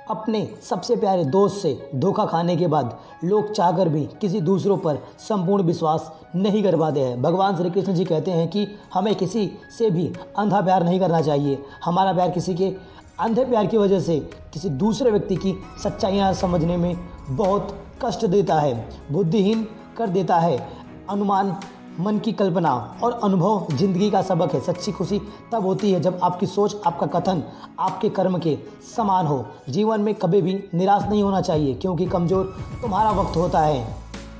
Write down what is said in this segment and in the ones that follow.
अपने सबसे प्यारे दोस्त से धोखा खाने के बाद लोग चाहकर भी किसी दूसरों पर संपूर्ण विश्वास नहीं कर पाते हैं। भगवान श्री कृष्ण जी कहते हैं कि हमें किसी से भी अंधा प्यार नहीं करना चाहिए। हमारा प्यार किसी के अंधे प्यार की वजह से किसी दूसरे व्यक्ति की सच्चाइयाँ समझने में बहुत कष्ट देता है, बुद्धिहीन कर देता है। अनुमान मन की कल्पना और अनुभव जिंदगी का सबक है। सच्ची खुशी तब होती है जब आपकी सोच, आपका कथन, आपके कर्म के समान हो। जीवन में कभी भी निराश नहीं होना चाहिए, क्योंकि कमज़ोर तुम्हारा वक्त होता है,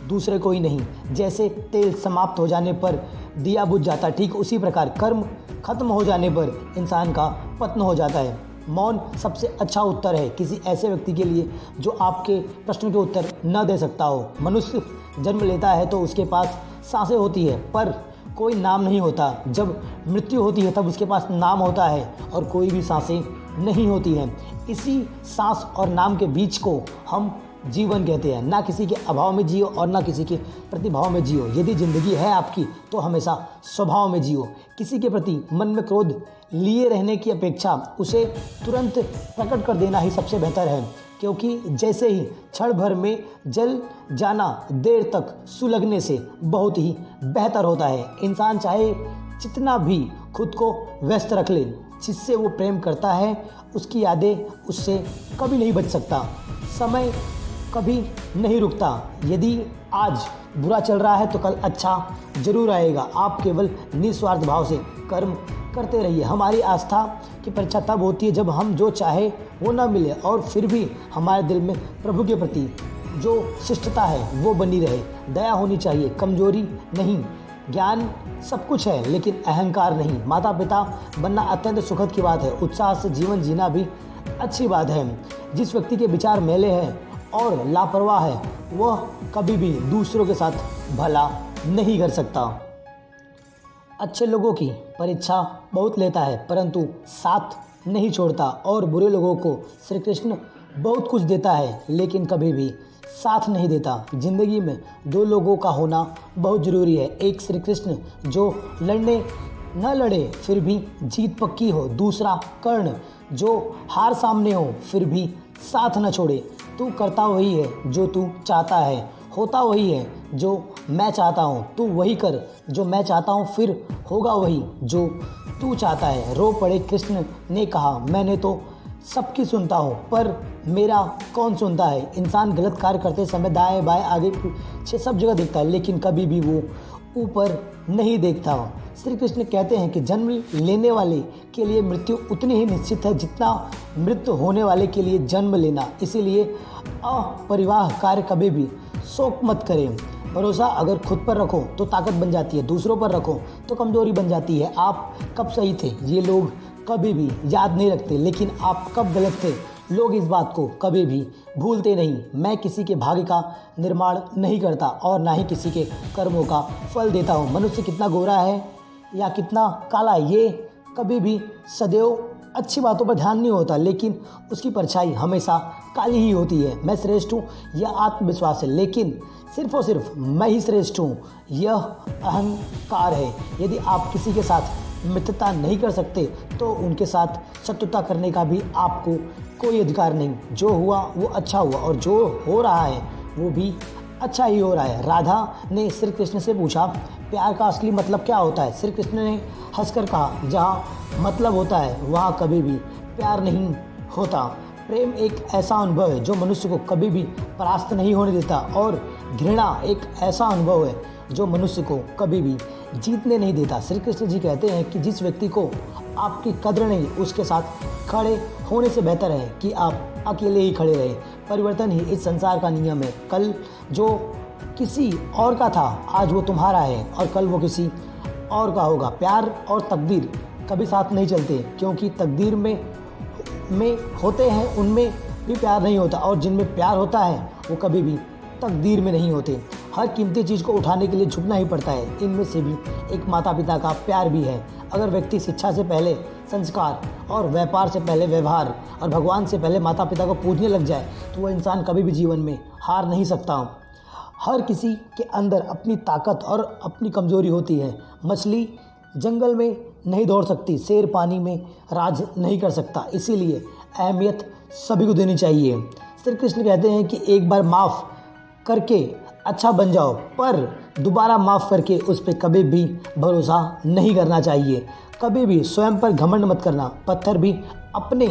दूसरे कोई नहीं। जैसे तेल समाप्त हो जाने पर दिया बुझ जाता, ठीक उसी प्रकार कर्म खत्म हो जाने पर इंसान का पतन हो जाता है। मौन सबसे अच्छा उत्तर है किसी ऐसे व्यक्ति के लिए जो आपके प्रश्न के उत्तर न दे सकता हो। मनुष्य जन्म लेता है तो उसके पास सांसें होती है, पर कोई नाम नहीं होता। जब मृत्यु होती है तब उसके पास नाम होता है और कोई भी सांसें नहीं होती हैं। इसी सांस और नाम के बीच को हम जीवन कहते हैं। ना किसी के अभाव में जियो और ना किसी के प्रतिभाव में जियो। यदि ज़िंदगी है आपकी तो हमेशा स्वभाव में जियो। किसी के प्रति मन में क्रोध लिए रहने की अपेक्षा उसे तुरंत प्रकट कर देना ही सबसे बेहतर है, क्योंकि जैसे ही क्षण भर में जल जाना देर तक सुलगने से बहुत ही बेहतर होता है। इंसान चाहे जितना भी खुद को व्यस्त रख ले, जिससे वो प्रेम करता है उसकी यादें उससे कभी नहीं बच सकता। समय कभी नहीं रुकता। यदि आज बुरा चल रहा है तो कल अच्छा जरूर आएगा। आप केवल निस्वार्थ भाव से कर्म करते रहिए। हमारी आस्था की परीक्षा तब होती है जब हम जो चाहे वो ना मिले और फिर भी हमारे दिल में प्रभु के प्रति जो शिष्टता है वो बनी रहे। दया होनी चाहिए, कमजोरी नहीं। ज्ञान सब कुछ है लेकिन अहंकार नहीं। माता पिता बनना अत्यंत सुखद की बात है, उत्साह से जीवन जीना भी अच्छी बात है। जिस व्यक्ति के विचार मैले हैं और लापरवाह है वह कभी भी दूसरों के साथ भला नहीं कर सकता। अच्छे लोगों की परीक्षा बहुत लेता है परंतु साथ नहीं छोड़ता, और बुरे लोगों को श्री कृष्ण बहुत कुछ देता है लेकिन कभी भी साथ नहीं देता। जिंदगी में दो लोगों का होना बहुत ज़रूरी है। एक श्री कृष्ण जो लड़ने न लड़े फिर भी जीत पक्की हो, दूसरा कर्ण जो हार सामने हो फिर भी साथ न छोड़े। तू करता वही है जो तू चाहता है, होता वही है जो मैं चाहता हूँ। तू वही कर जो मैं चाहता हूँ, फिर होगा वही जो तू चाहता है। रो पड़े कृष्ण ने कहा, मैंने तो सबकी सुनता हूँ पर मेरा कौन सुनता है। इंसान गलत कार्य करते समय दाएं बाएं आगे पीछे सब जगह देखता है लेकिन कभी भी वो ऊपर नहीं देखता। श्री कृष्ण कहते हैं कि जन्म लेने वाले के लिए मृत्यु उतनी ही निश्चित है जितना मृत्यु होने वाले के लिए जन्म लेना। इसीलिए अपरिवाह कार्य कभी भी शोक मत करें। भरोसा अगर खुद पर रखो तो ताकत बन जाती है, दूसरों पर रखो तो कमजोरी बन जाती है। आप कब सही थे ये लोग कभी भी याद नहीं रखते, लेकिन आप कब गलत थे लोग इस बात को कभी भी भूलते नहीं। मैं किसी के भाग्य का निर्माण नहीं करता और ना ही किसी के कर्मों का फल देता हूँ। मनुष्य कितना गोरा है या कितना काला है ये कभी भी सदैव अच्छी बातों पर ध्यान नहीं होता, लेकिन उसकी परछाई हमेशा काली ही होती है। मैं श्रेष्ठ हूँ यह आत्मविश्वास है, लेकिन सिर्फ और सिर्फ मैं ही श्रेष्ठ हूँ यह अहंकार है। यदि आप किसी के साथ मित्रता नहीं कर सकते तो उनके साथ शत्रुता करने का भी आपको कोई अधिकार नहीं। जो हुआ वो अच्छा हुआ और जो हो रहा है वो भी अच्छा ही हो रहा है। राधा ने श्री कृष्ण से पूछा, प्यार का असली मतलब क्या होता है। श्री कृष्ण ने हंसकर कहा, जहाँ मतलब होता है वहाँ कभी भी प्यार नहीं होता। प्रेम एक ऐसा अनुभव है जो मनुष्य को कभी भी परास्त नहीं होने देता, और घृणा एक ऐसा अनुभव है जो मनुष्य को कभी भी जीतने नहीं देता। श्री कृष्ण जी कहते हैं कि जिस व्यक्ति को आपकी कद्र नहीं उसके साथ खड़े होने से बेहतर है कि आप अकेले ही खड़े रहे। परिवर्तन ही इस संसार का नियम है। कल जो किसी और का था आज वो तुम्हारा है और कल वो किसी और का होगा। प्यार और तकदीर कभी साथ नहीं चलते, क्योंकि तकदीर में होते हैं उनमें भी प्यार नहीं होता, और जिनमें प्यार होता है वो कभी भी तकदीर में नहीं होते। हर कीमती चीज़ को उठाने के लिए झुकना ही पड़ता है। इनमें से भी एक माता पिता का प्यार भी है। अगर व्यक्ति शिक्षा से पहले संस्कार और व्यापार से पहले व्यवहार और भगवान से पहले माता पिता को पूजने लग जाए तो वह इंसान कभी भी जीवन में हार नहीं सकता। हर किसी के अंदर अपनी ताकत और अपनी कमज़ोरी होती है। मछली जंगल में नहीं दौड़ सकती, शेर पानी में राज नहीं कर सकता। इसीलिए अहमियत सभी को देनी चाहिए। श्री कृष्ण कहते हैं कि एक बार माफ़ करके अच्छा बन जाओ, पर दोबारा माफ़ करके उस पर कभी भी भरोसा नहीं करना चाहिए। कभी भी स्वयं पर घमंड मत करना। पत्थर भी अपने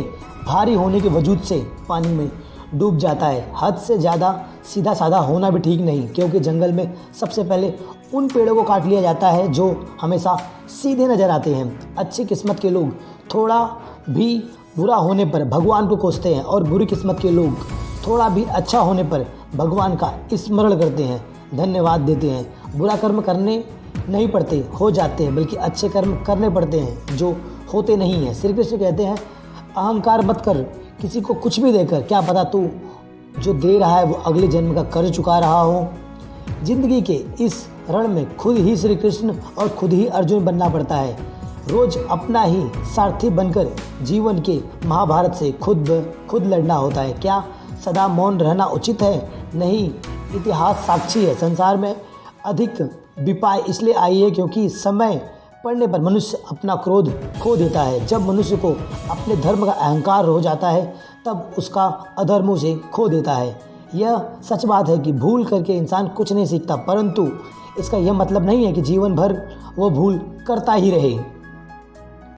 भारी होने के वजूद से पानी में डूब जाता है। हद से ज़्यादा सीधा साधा होना भी ठीक नहीं, क्योंकि जंगल में सबसे पहले उन पेड़ों को काट लिया जाता है जो हमेशा सीधे नज़र आते हैं। अच्छी किस्मत के लोग थोड़ा भी बुरा होने पर भगवान को कोसते हैं, और बुरी किस्मत के लोग थोड़ा भी अच्छा होने पर भगवान का स्मरण करते हैं, धन्यवाद देते हैं। बुरा कर्म करने नहीं पड़ते, हो जाते हैं, बल्कि अच्छे कर्म करने पड़ते हैं जो होते नहीं हैं। श्री कृष्ण कहते हैं अहंकार मत कर किसी को कुछ भी देकर, क्या पता तू जो दे रहा है वो अगले जन्म का कर्ज चुका रहा हो। जिंदगी के इस रण में खुद ही श्री कृष्ण और खुद ही अर्जुन बनना पड़ता है। रोज अपना ही सारथी बनकर जीवन के महाभारत से खुद लड़ना होता है। क्या सदा मौन रहना उचित है? नहीं, इतिहास साक्षी है। संसार में अधिक विपाय इसलिए आई है क्योंकि समय पड़ने पर मनुष्य अपना क्रोध खो देता है। जब मनुष्य को अपने धर्म का अहंकार हो जाता है तब उसका अधर्मों से खो देता है। यह सच बात है कि भूल करके इंसान कुछ नहीं सीखता, परंतु इसका यह मतलब नहीं है कि जीवन भर वो भूल करता ही रहे।